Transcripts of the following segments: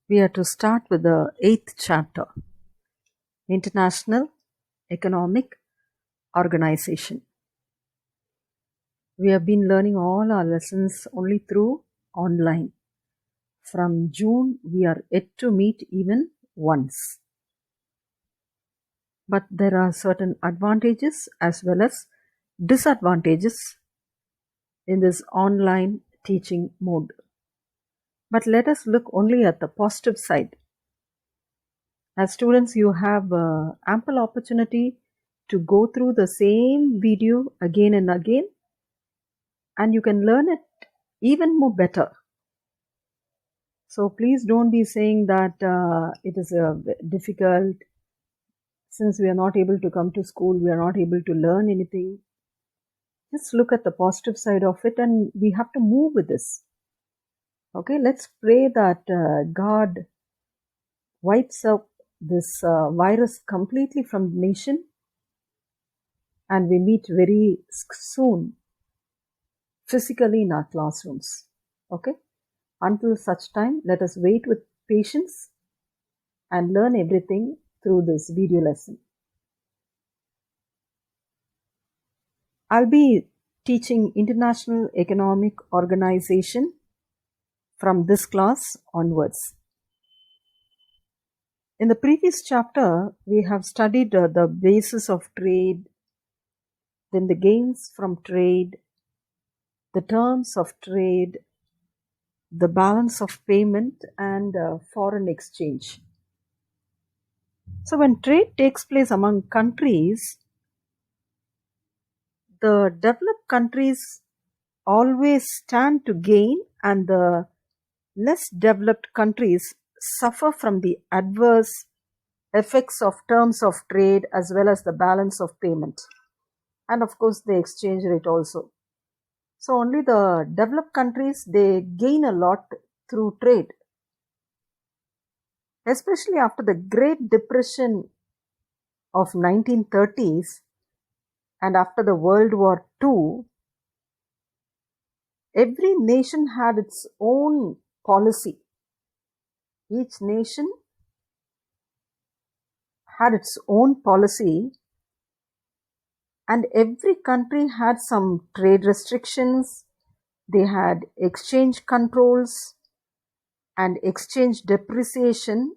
We are to start with the 8th chapter, International Economic Organization. We have been learning all our lessons only through online. From June, we are yet to meet even once. But there are certain advantages as well as disadvantages in this online teaching mode. But let us look only at the positive side. As students, you have ample opportunity to go through the same video again and again, and you can learn it even more better. So please don't be saying that it is difficult. Since we are not able to come to school, we are not able to learn anything. Just look at the positive side of it, and we have to move with this. Okay, let's pray that God wipes out this virus completely from the nation, and we meet very soon physically in our classrooms. Okay, until such time, let us wait with patience and learn everything through this video lesson. I'll be teaching International Economic Organization from this class onwards. In the previous chapter, we have studied the basis of trade, then the gains from trade, the terms of trade, the balance of payment, and foreign exchange. So when trade takes place among countries, the developed countries always stand to gain, and the less developed countries suffer from the adverse effects of terms of trade as well as the balance of payment, and of course the exchange rate also. So only the developed countries, they gain a lot through trade. Especially after the Great Depression of 1930s and after the World War II, every nation had its own policy. Each nation had its own policy, and every country had some trade restrictions. They had exchange controls and exchange depreciation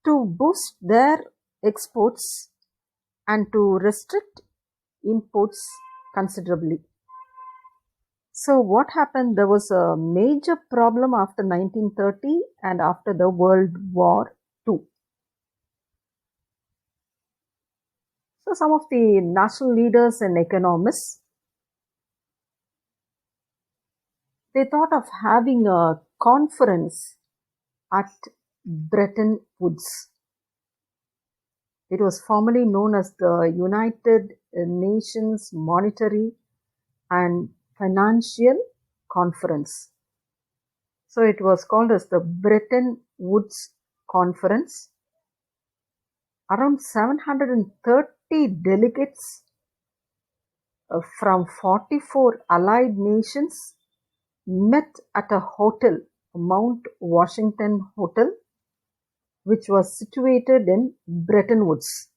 to boost their exports and to restrict imports considerably. So what happened? There was a major problem after 1930 and after the World War II. So some of the national leaders and economists, they thought of having a conference at Bretton Woods. It was formerly known as the United Nations Monetary and Financial Conference. So it was called as the Bretton Woods Conference. Around 730 delegates from 44 allied nations met at a hotel, Mount Washington Hotel, which was situated in Bretton Woods.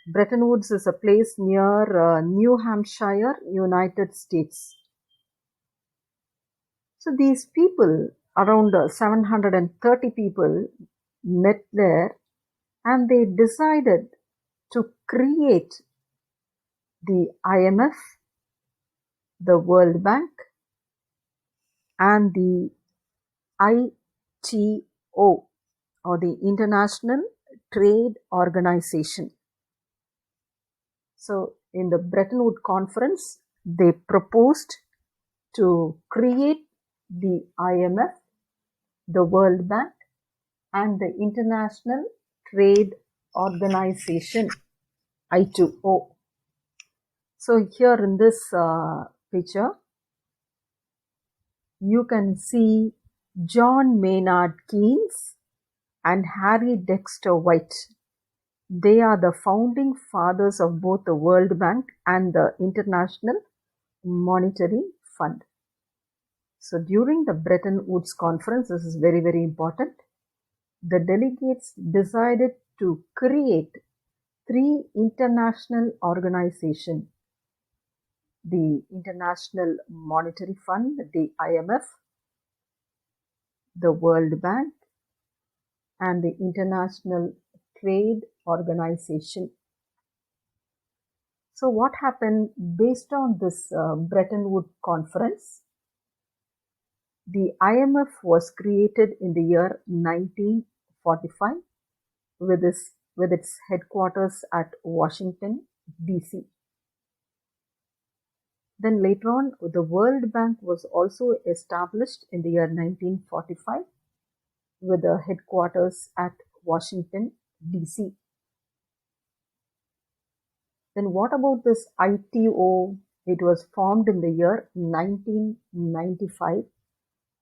Bretton Woods is a place near New Hampshire, United States. So these people, around 730 people, met there, and they decided to create the IMF, the World Bank, and the ITO, or the International Trade Organization. So in the Bretton Woods Conference, they proposed to create the IMF, the World Bank, and the International Trade Organization, ITO. So here in this picture, you can see John Maynard Keynes and Harry Dexter White. They are the founding fathers of both the World Bank and the International Monetary Fund. So during the Bretton Woods conference, this is very, very important, the delegates decided to create 3 international organizations: the International Monetary Fund, the IMF, the World Bank, and the International Trade Organization. So what happened based on this Bretton Woods conference? The IMF was created in the year 1945 with its headquarters at Washington, D.C. Then later on, the World Bank was also established in the year 1945 with the headquarters at Washington, D.C. Then what about this ITO? It was formed in the year 1995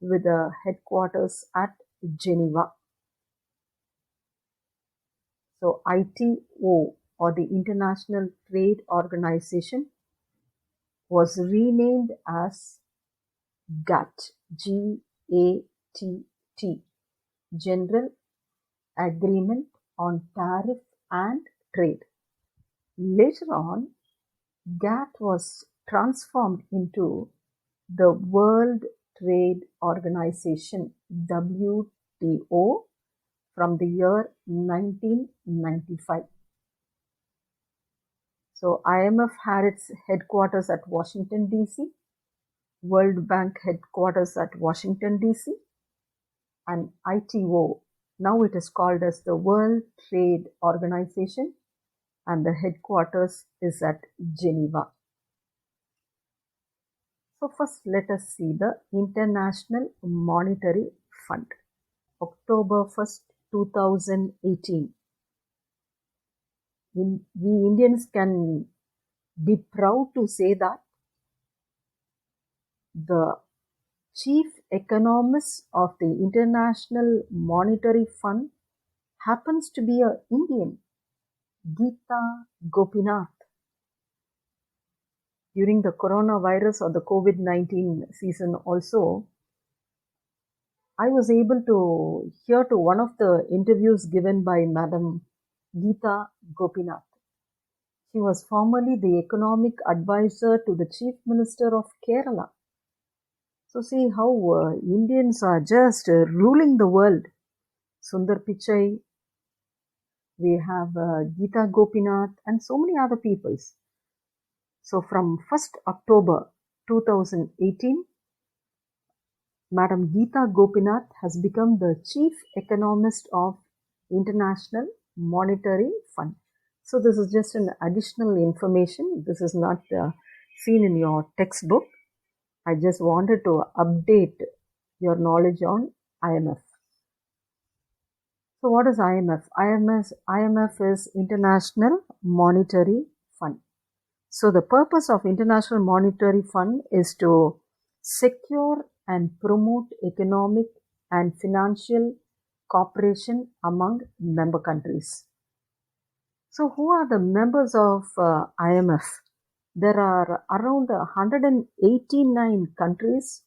with the headquarters at Geneva. So ITO, or the International Trade Organization, was renamed as GATT, G-A-T-T, General Agreement on Tariff and Trade. Later on, GATT was transformed into the World Trade Organization, WTO, from the year 1995. So IMF had its headquarters at Washington, D.C., World Bank headquarters at Washington, D.C., and ITO, now it is called as the World Trade Organization, and the headquarters is at Geneva. So first let us see the International Monetary Fund. October 1st, 2018. We Indians can be proud to say that the chief economist of the International Monetary Fund happens to be an Indian, Geeta Gopinath. During the coronavirus or the COVID-19 season also, I was able to hear to one of the interviews given by Madam Geeta Gopinath. She was formerly the economic advisor to the Chief Minister of Kerala. So see how Indians are just ruling the world. Sundar Pichai, we have Geeta Gopinath, and so many other peoples. So from 1st October 2018, Madam Geeta Gopinath has become the chief economist of International Monetary Fund. So this is just an additional information. This is not seen in your textbook. I just wanted to update your knowledge on IMF. So what is IMF? IMF is International Monetary Fund. So the purpose of International Monetary Fund is to secure and promote economic and financial cooperation among member countries. So who are the members of IMF? There are around 189 countries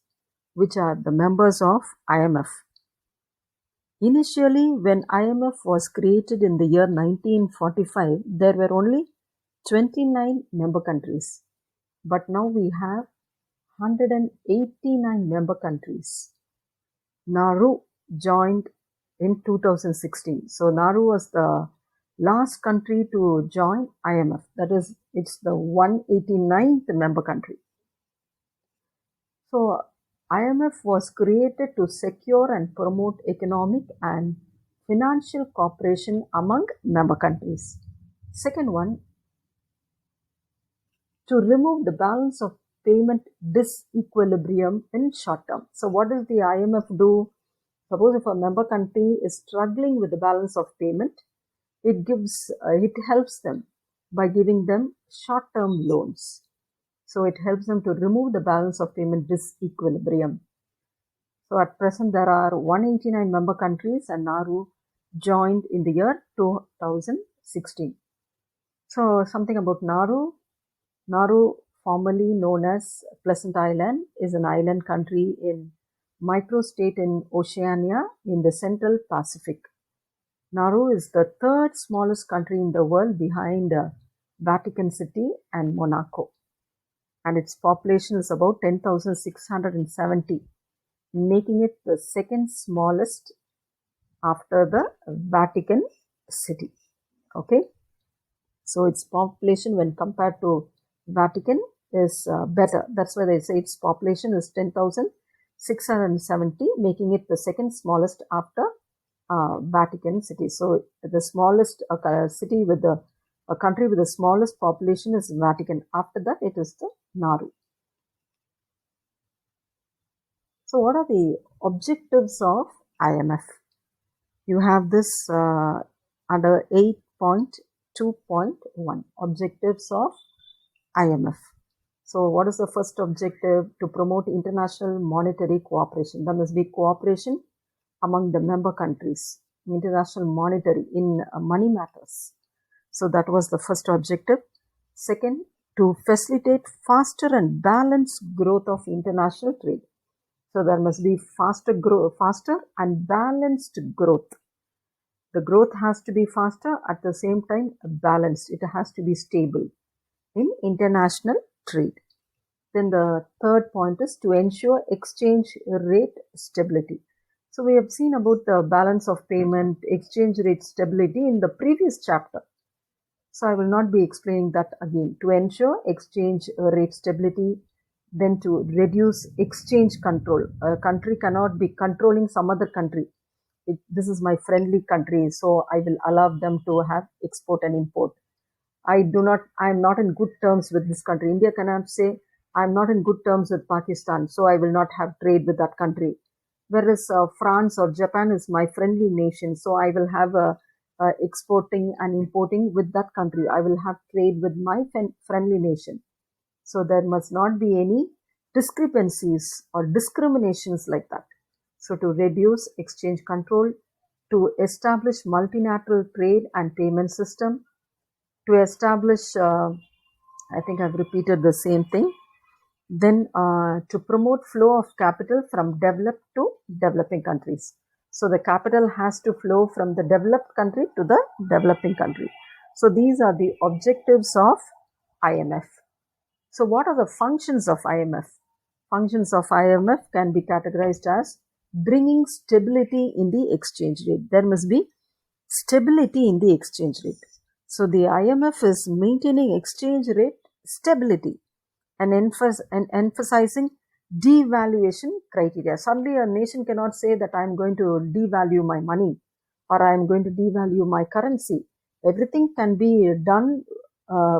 which are the members of IMF. Initially, when IMF was created in the year 1945, there were only 29 member countries. But now we have 189 member countries. Nauru joined in 2016. So Nauru was the last country to join IMF. That is, it's the 189th member country. So IMF was created to secure and promote economic and financial cooperation among member countries. Second one, to remove the balance of payment disequilibrium in short term. So what does the IMF do? Suppose if a member country is struggling with the balance of payment, it helps them by giving them short-term loans. So it helps them to remove the balance of payment disequilibrium. So at present there are 189 member countries and Nauru joined in the year 2016. So something about Nauru. Nauru formerly known as Pleasant Island, is an island country in microstate in Oceania in the Central Pacific. Nauru is the third smallest country in the world behind Vatican City and Monaco, and its population is about 10,670, making it the second smallest after the Vatican City. Okay, so its population when compared to Vatican is better. That's why they say its population is 10,670, making it the second smallest after Vatican City. So the smallest city with a country with the smallest population is Vatican. After that, it is the Nauru. So what are the objectives of IMF? You have this under 8.2.1, objectives of IMF. So what is the first objective? To promote international monetary cooperation. There must be cooperation among the member countries, international monetary in money matters. So that was the first objective. Second, to facilitate faster and balanced growth of international trade. So there must be faster and balanced growth. The growth has to be faster, at the same time balanced. It has to be stable in international trade. Then the third point is to ensure exchange rate stability. So we have seen about the balance of payment, exchange rate stability in the previous chapter. So I will not be explaining that again. To ensure exchange rate stability, then to reduce exchange control. A country cannot be controlling some other country. This is my friendly country, so I will allow them to have export and import. I am not in good terms with this country. India cannot say, I am not in good terms with Pakistan, so I will not have trade with that country. Whereas France or Japan is my friendly nation, so I will have exporting and importing with that country. I will have trade with my friendly nation. So there must not be any discrepancies or discriminations like that. So to reduce exchange control, to establish multilateral trade and payment system, to establish, I think I've repeated the same thing. Then to promote flow of capital from developed to developing countries. So the capital has to flow from the developed country to the developing country. So these are the objectives of IMF. So what are the functions of IMF? Functions of IMF can be categorized as bringing stability in the exchange rate. There must be stability in the exchange rate. So the IMF is maintaining exchange rate stability and emphasizing devaluation criteria. Suddenly a nation cannot say that I am going to devalue my money or I am going to devalue my currency. Everything can be done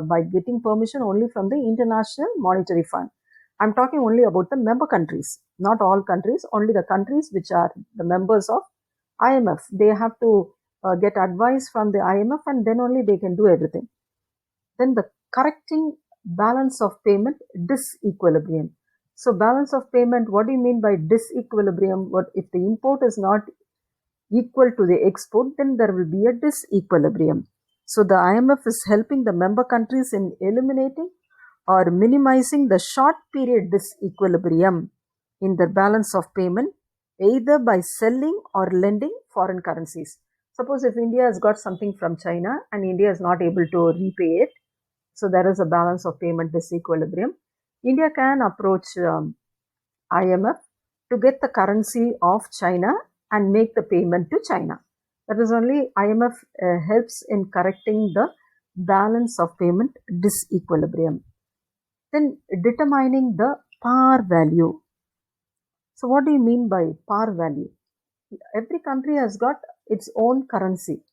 by getting permission only from the International Monetary Fund. I'm talking only about the member countries, not all countries, only the countries which are the members of IMF. They have to get advice from the IMF and then only they can do everything. Then the correcting balance of payment disequilibrium. So balance of payment, what do you mean by disequilibrium? What if the import is not equal to the export, then there will be a disequilibrium. So the IMF is helping the member countries in eliminating or minimizing the short period disequilibrium in the balance of payment, either by selling or lending foreign currencies. Suppose if India has got something from China and India is not able to repay it, so there is a balance of payment disequilibrium. India can approach IMF to get the currency of China and make the payment to China. That is only IMF helps in correcting the balance of payment disequilibrium. Then determining the par value. So what do you mean by par value? Every country has got its own currency.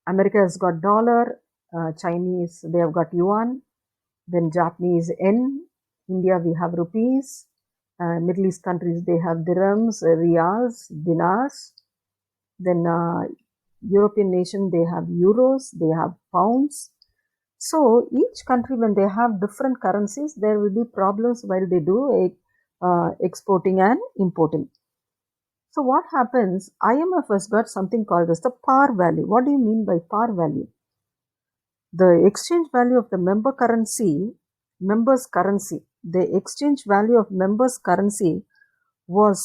America has got dollar, Chinese, they have got yuan, then Japanese yen, India we have rupees, Middle East countries they have dirhams, riyals, dinars, then European nation they have euros, they have pounds. So each country when they have different currencies, there will be problems while they do exporting and importing. So what happens, IMF has got something called as the par value. What do you mean by par value? The exchange value of the member currency members' currency. The exchange value of members' currency was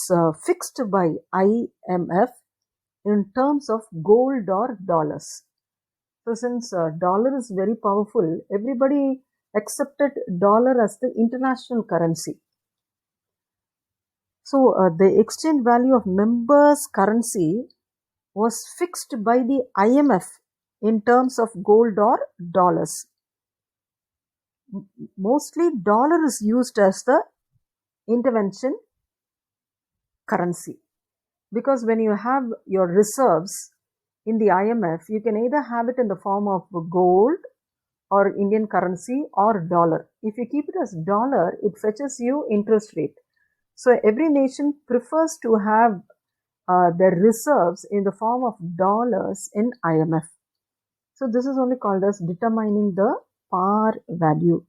fixed by IMF in terms of gold or dollars. So since dollar is very powerful, everybody accepted dollar as the international currency. So the exchange value of members' currency was fixed by the IMF in terms of gold or dollars. Mostly dollar is used as the intervention currency, because when you have your reserves in the IMF, you can either have it in the form of gold or Indian currency or dollar. If you keep it as dollar, it fetches you interest rate. So every nation prefers to have their reserves in the form of dollars in IMF. So this is only called as determining the par value.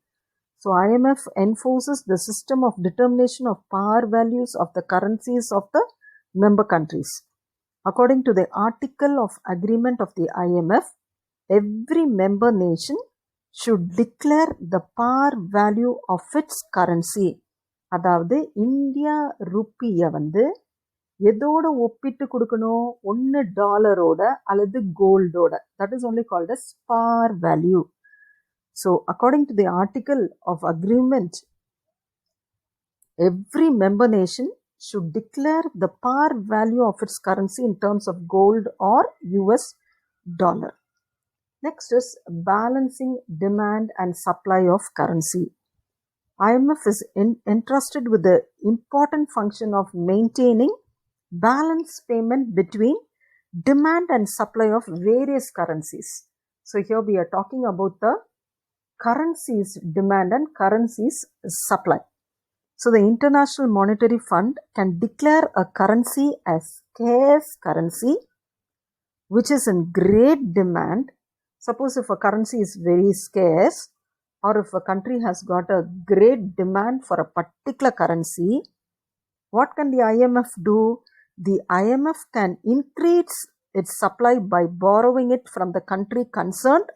So IMF enforces the system of determination of par values of the currencies of the member countries. According to the article of agreement of the IMF, every member nation should declare the par value of its currency. அதாவது India ருப்பியை வந்து எதோட ஒப்பிட்டு கொடுக்கணும், ஒன்று டாலரோட அல்லது கோல்டோட. That is only called as par value. So according to the article of agreement, every member nation should declare the par value of its currency in terms of gold or US dollar. Next is balancing demand and supply of currency. IMF is entrusted with the important function of maintaining balanced payment between demand and supply of various currencies. So here we are talking about the currencies demand and currencies supply. So the International Monetary Fund can declare a currency as scarce currency, which is in great demand. Suppose if a currency is very scarce, or if a country has got a great demand for a particular currency, what can the IMF do? The IMF can increase its supply by borrowing it from the country concerned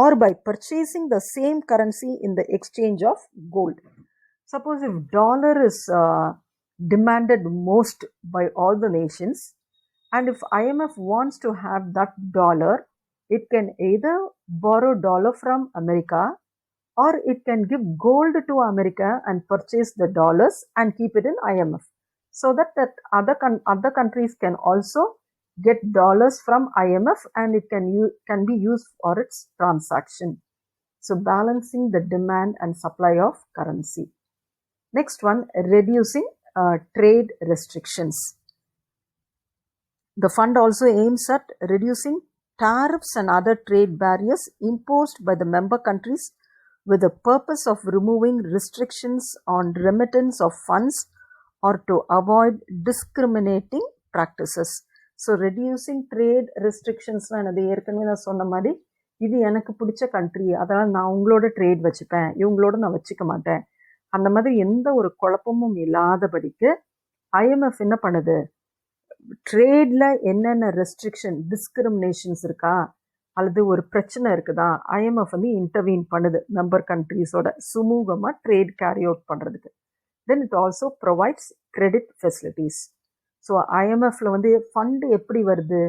or by purchasing the same currency in the exchange of gold. Suppose if dollar is demanded most by all the nations, and if IMF wants to have that dollar, it can either borrow dollar from America, or it can give gold to America and purchase the dollars and keep it in IMF, so that other countries can also get dollars from IMF and it can be used for its transaction. So balancing the demand and supply of currency. Next one, reducing trade restrictions. The fund also aims at reducing tariffs and other trade barriers imposed by the member countries with the purpose of removing restrictions on remittance of funds or to avoid discriminating practices. So reducing trade restrictions, அது ஏற்கனவே நான் சொன்ன மாதிரி, இது எனக்கு பிடிச்ச country, அதனால் நான் உங்களோட ட்ரேட் வச்சுப்பேன், இவங்களோட நான் வச்சுக்க மாட்டேன், அந்த மாதிரி எந்த ஒரு குழப்பமும் இல்லாதபடிக்கு IMF என்ன பண்ணுது, ட்ரேடில் என்னென்ன ரெஸ்ட்ரிக்ஷன் டிஸ்கிரிமினேஷன்ஸ் இருக்கா அல்லது ஒரு பிரச்சனை இருக்குதா, IMF வந்து இன்டர்வீன் பண்ணுது மெம்பர் கண்ட்ரீஸோட சுமூகமாக ட்ரேட் கேரி அவுட் பண்ணுறதுக்கு. Then it also provides credit facilities. So IMFல வந்து ஃபண்டு எப்படி வருது,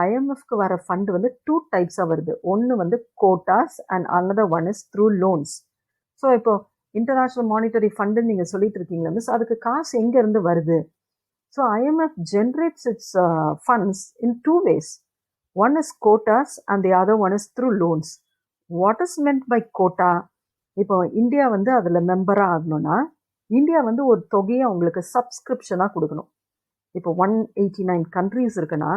IMFக்கு வர ஃபண்டு வந்து 2 டைப்ஸாக வருது. ஒன்று வந்து quotas and another one is through loans. So இப்போ இன்டர்நேஷ்னல் மானிட்டரி ஃபண்டுன்னு நீங்கள் சொல்லிட்டு இருக்கீங்களா மிஸ், அதுக்கு காசு எங்கேருந்து வருது? So IMF generates its funds in 2 ways. One is quotas and the other one is through loans. What is meant by quota? இப்போ India வந்து அதில் மெம்பராக ஆகணும்னா இந்தியா வந்து ஒரு தொகையை அவங்களுக்கு சப்ஸ்கிரிப்ஷனாக கொடுக்கணும். இப்போ 189 கண்ட்ரீஸ் இருக்குன்னா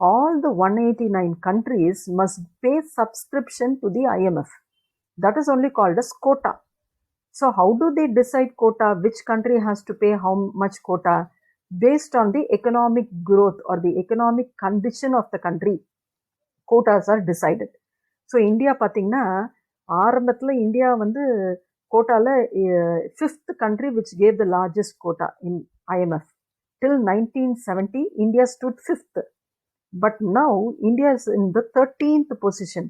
all the 189 countries must pay subscription to the IMF. That is only called as quota. So how do they decide quota? Which country has to pay how much quota? Based on the economic growth or the economic condition of the country, quotas are decided. So India பார்த்தீங்கன்னா ஆரம்பத்தில் India வந்து கோட்டாவில் 5th country which gave the largest quota in IMF. Till 1970, India stood 5th. But now India is in the 13th position.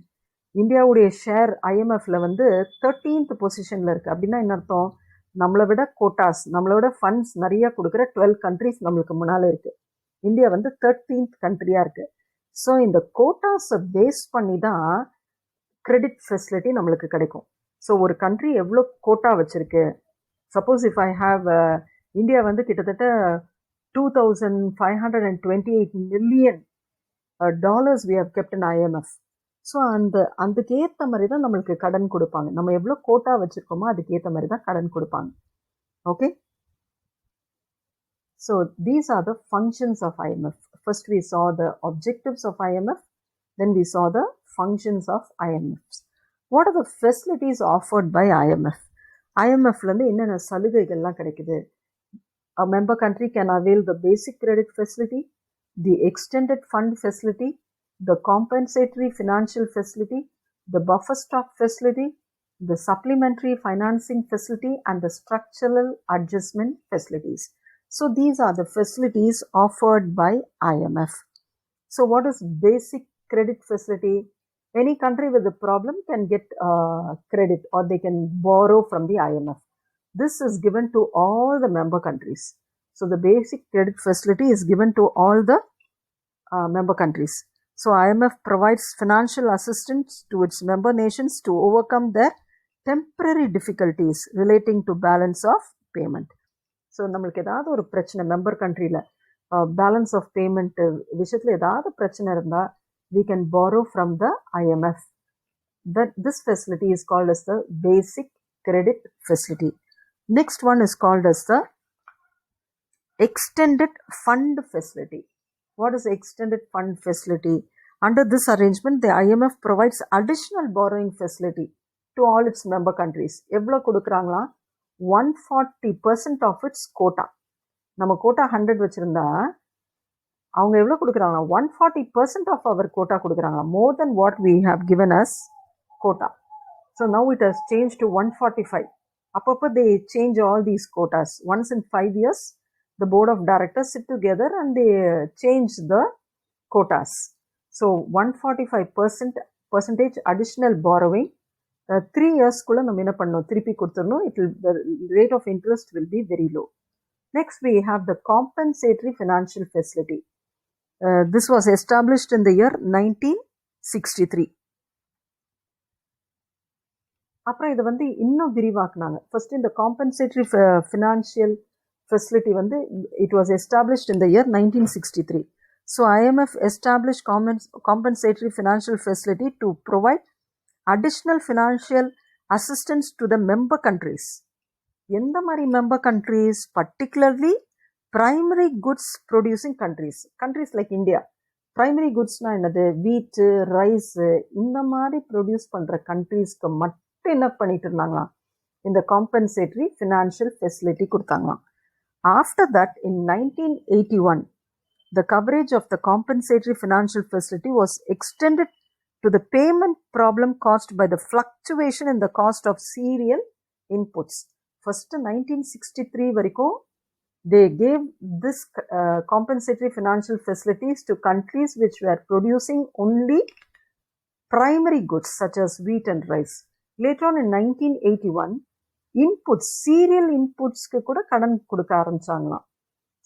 இந்தியாவுடைய share ஐஎம்எஃப்ல வந்து 13th பொசிஷனில் இருக்குது. அப்படின்னா என்ன அர்த்தம்? நம்மளை விட கோட்டாஸ், நம்மளோட ஃபண்ட்ஸ் நிறைய கொடுக்குற 12 கண்ட்ரிஸ் நம்மளுக்கு முன்னால் இருக்குது. இந்தியா வந்து 13th கண்ட்ரியாக இருக்குது. ஸோ இந்த கோட்டாஸை பேஸ் பண்ணி தான் கிரெடிட் ஃபெசிலிட்டி நம்மளுக்கு கிடைக்கும். ஸோ ஒரு கண்ட்ரி எவ்வளோ கோட்டா வச்சுருக்கு, suppose if I have India வந்து கிட்டத்தட்ட 2528 million dollars we have kept in IMF. So அதுக்கேற்ற மாதிரி தான் நம்மளுக்கு கடன் கொடுப்பாங்க. நம்ம எவ்வளோ கோட்டா வச்சுருக்கோமோ அதுக்கேற்ற மாதிரி தான் கடன் கொடுப்பாங்க. Okay, so these are the functions of IMF. First we saw the objectives of IMF, then we saw the functions of IMFs. What are the facilities offered by IMF? IMFலேருந்து என்னென்ன சலுகைகள்லாம் கிடைக்குது? A member country can avail the basic credit facility, the extended fund facility, the compensatory financial facility, the buffer stock facility, the supplementary financing facility, and the structural adjustment facilities. So these are the facilities offered by IMF. So what is basic credit facility? Any country with a problem can get credit, or they can borrow from the IMF. This is given to all the member countries. So the basic credit facility is given to all the member countries. So IMF provides financial assistance to its member nations to overcome their temporary difficulties relating to balance of payment. So நம்மளுக்கு ஏதாவது ஒரு பிரச்சனை member கண்ட்ரியில் balance of payment விஷயத்தில் ஏதாவது பிரச்சனை இருந்தால் we can borrow from the IMF. This facility is called as the basic credit facility. Next one is called as the extended fund facility. What is extended fund facility? Under this arrangement, the IMF provides additional borrowing facility to all its member countries. எவ்வளோ கொடுக்குறாங்களா? 140% of its quota. நம்ம quota 100 வச்சுருந்தா அவங்க எவ்வளோ கொடுக்குறாங்களா? 140% of our quota கொடுக்குறாங்களா, more than what we have given as quota. So now it has changed to 145. அப்பப்போ they change all these quotas. Once in 5 years, the board of directors sit together and they change the quotas. So 145% additional borrowing. 3 yearsக்குள்ள நம்ம என்ன பண்ணணும்? திருப்பி கொடுத்துடணும். the rate of interest will be very low. Next we have the compensatory financial facility. This was established in the year 1963. அப்புறம் இதை வந்து இன்னும் விரிவாக்குனாங்க. First இந்த compensatory financial facility வந்து it was established in the year 1963. So IMF established compensatory financial facility to provide additional financial assistance to the member countries. எந்த மாதிரி member countries? Particularly primary goods producing countries. Countries like India. Primary goodsனா என்னது? wheat, rice, இந்த மாதிரி produce பண்ணுற கண்ட்ரீஸ்க்கு மட்டும் என்ன பண்ணிட்டு இருந்தாங்களாம்? இந்த compensatory financial facility கொடுத்தாங்களாம். After that, in 1981, the coverage of the compensatory financial facility was extended to the payment problem caused by the fluctuation in the cost of cereal inputs. First 1963 வரைக்கும் they gave this compensatory financial facilities to countries which were producing only primary goods such as wheat and rice. Later on in 1981, inputs, cereal inputsக்கு கூட கடன் கொடுக்க ஆரம்பிச்சாங்களாம்.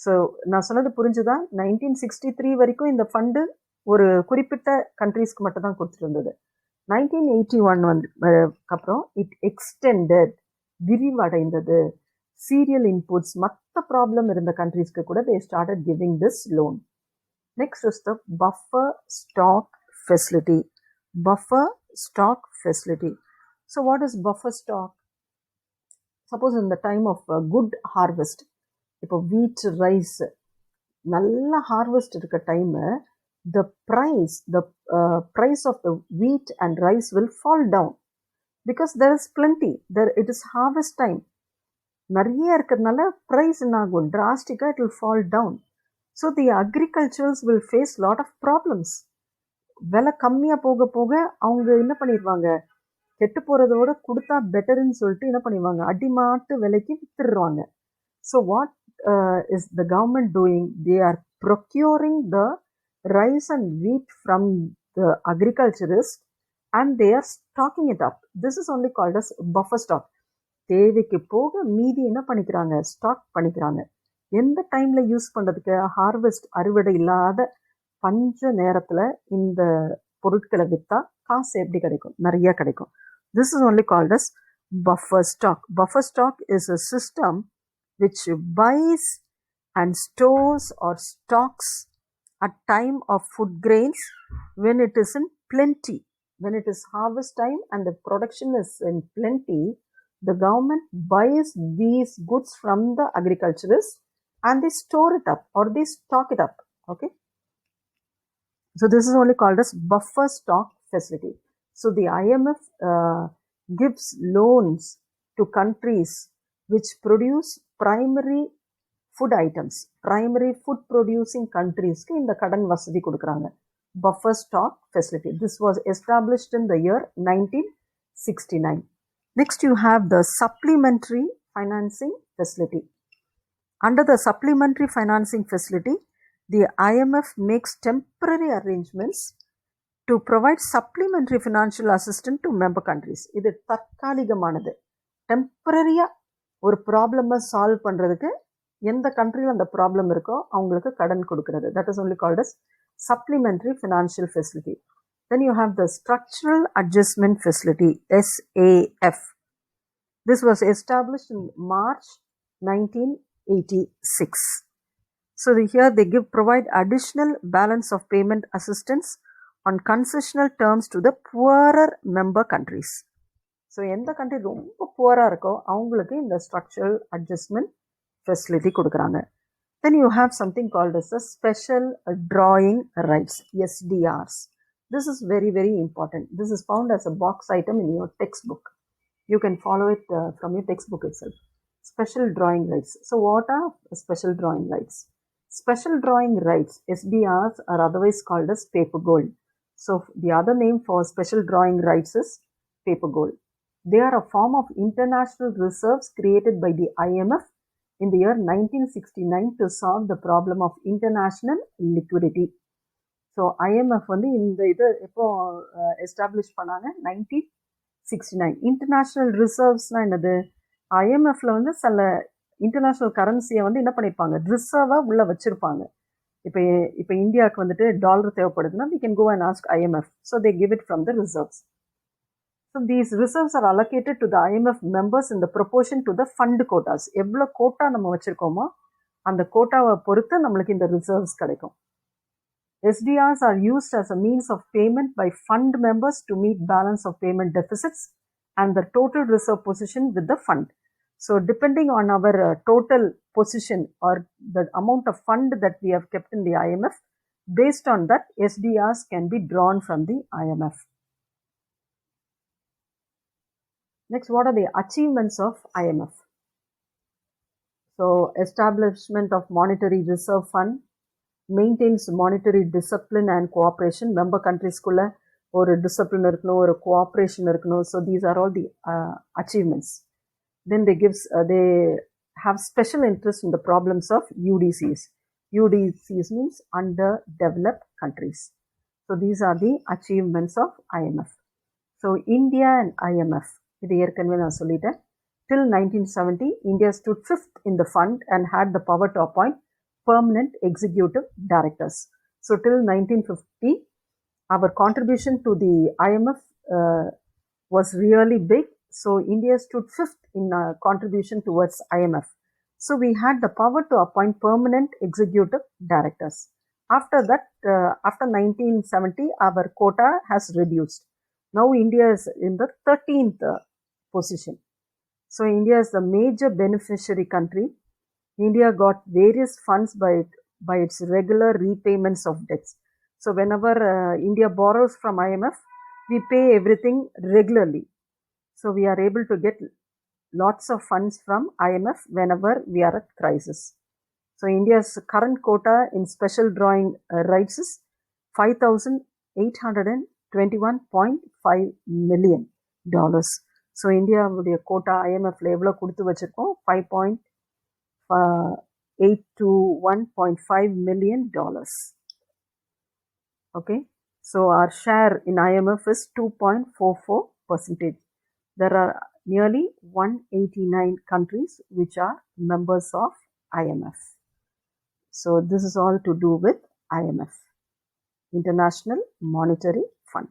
So நான் சொன்னது புரிஞ்சுதா? 1963 வரைக்கும் இந்த fund ஒரு குறிப்பிட்ட கண்ட்ரீஸ்க்கு மட்டும் தான் கொடுத்துட்டு இருந்தது. 1981 அப்புறம் இட் எக்ஸ்டெண்டட், விரிவடைந்தது. சீரியல் இன்புட்ஸ், மற்ற ப்ராப்ளம் இருந்த கண்ட்ரீஸ்க்கு கூட they started giving this loan. Next is the buffer stock facility. Buffer stock facility. So what is buffer stock? Suppose in the time of good harvest, இப்போ wheat, rice நல்ல harvest இருக்க time, the price of the wheat and rice will fall down because there is plenty. It is harvest time. நிறைய இருக்கிறதுனால price என்ன ஆகும்? drastically it will fall down. So the agriculturals will face lot of problems. விலை கம்மியாக போக போக அவங்க என்ன பண்ணிடுவாங்க? கெட்டு போகிறதோட கொடுத்தா பெட்டர்ன்னு சொல்லிட்டு என்ன பண்ணிடுவாங்க? அடிமாட்டு விலைக்கு வித்துடுவாங்க. So what is the government doing? They are procuring the rice and wheat from the agriculturists and they are stocking it up. This is only called as buffer stock. தேவைக்கு போக மீதி என்ன பண்ணிக்கிறாங்க, ஸ்டாக் பண்ணிக்கிறாங்க. எந்த டைம்ல யூஸ் பண்றதுக்கு, harvest அறுவடை இல்லாத பஞ்ச நேரத்துல இந்த பொருட்களை விற்றா காசு எப்படி கிடைக்கும், நிறைய கிடைக்கும். This is only called as buffer stock. Buffer stock is a system which buys and stores or stocks at time of food grains when it is in plenty. When it is harvest time and the production is in plenty, the government buys these goods from the agriculturists and they store it up or they stock it up. Okay, so this is only called as buffer stock facility. So the IMF gives loans to countries which produce primary food items. Primary food producing countries க்கு இந்த கடன் வசதி கொடுக்குறாங்க. Buffer stock facility. This was established in the year 1969. Next you have the supplementary financing facility. Under the supplementary financing facility, the IMF makes temporary arrangements to provide supplementary financial assistance to member countries. இது தற்காலிகமானது. டெம்பரரியா ஒரு ப்ராப்ளமை solve பண்றதுக்கு எந்த கண்ட்ரியில் அந்த problem இருக்கோ அவங்களுக்கு கடன் கொடுக்கிறது. That is only called as supplementary financial facility. Then you have the structural adjustment facility, SAF. This was established in March 1986. So here they provide additional balance of payment assistance on concessional terms to the poorer member countries. So எந்த country ரொம்ப புவராக இருக்கோ அவங்களுக்கு இந்த structural adjustment facility கொடுக்குறாங்க. Then you have something called as a special drawing rights, SDRs. This is very, very important. This is found as a box item in your textbook. You can follow it from your textbook itself. Special drawing rights. So what are special drawing rights? Special drawing rights, SDRs, are otherwise called as paper gold. So the other name for special drawing rights is paper gold. They are a form of international reserves created by the IMF in the year 1969 to solve the problem of international liquidity. So IMF வந்து இந்த இது எப்போ establish பண்ணாங்க, 1969. International ரிசர்வ்ஸ்னால் என்னது, ஐஎம்எஃப்ல வந்து சில international கரன்சியை வந்து என்ன பண்ணியிருப்பாங்க, ரிசர்வாக உள்ளே வச்சுருப்பாங்க. இப்போ இந்தியாவுக்கு வந்துட்டு dollar தேவைப்படுதுன்னா we can go and ask IMF. So they give it from the reserves. So these reserves are allocated to the IMF members in the proportion to the fund quotas. எவ்வளோ quota நம்ம வச்சுருக்கோமோ அந்த கோட்டாவை பொறுத்து நம்மளுக்கு இந்த reserves கிடைக்கும். SDRs are used as a means of payment by fund members to meet balance of payment deficits and the total reserve position with the fund. So depending on our total position or the amount of fund that we have kept in the IMF, based on that SDRs can be drawn from the IMF. Next, what are the achievements of IMF? So establishment of monetary reserve fund, maintains monetary discipline and cooperation. Member countries kulla ஒரு discipline இருக்கணும், ஒரு cooperation இருக்கணும். So these are all the achievements. Then they have special interest in the problems of UDCs. UDCs means underdeveloped countries. So these are the achievements of IMF. So India and IMF, இது ஏற்கனவே நான் சொல்லிட்டேன். Till 1970, India stood 5th in the fund and had the power to appoint permanent executive directors. So till 1950, our contribution to the IMF was really big. So India stood 5th in contribution towards IMF. So we had the power to appoint permanent executive directors. After that, after 1970, our quota has reduced. Now India is in the 13th position. So India is the major beneficiary country. India got various funds by its regular repayments of debts. So whenever India borrows from IMF, we pay everything regularly. So we are able to get lots of funds from IMF whenever we are at crisis. So India's current quota in special drawing rights is $5,821.5 million. So India உடைய quota IMFல எவ்வளோ கொடுத்து வச்சிருக்கோம், $5,821.5 million. Okay. So our share in IMF is 2.44%. There are nearly 189 countries which are members of IMF. So this is all to do with IMF, International Monetary Fund.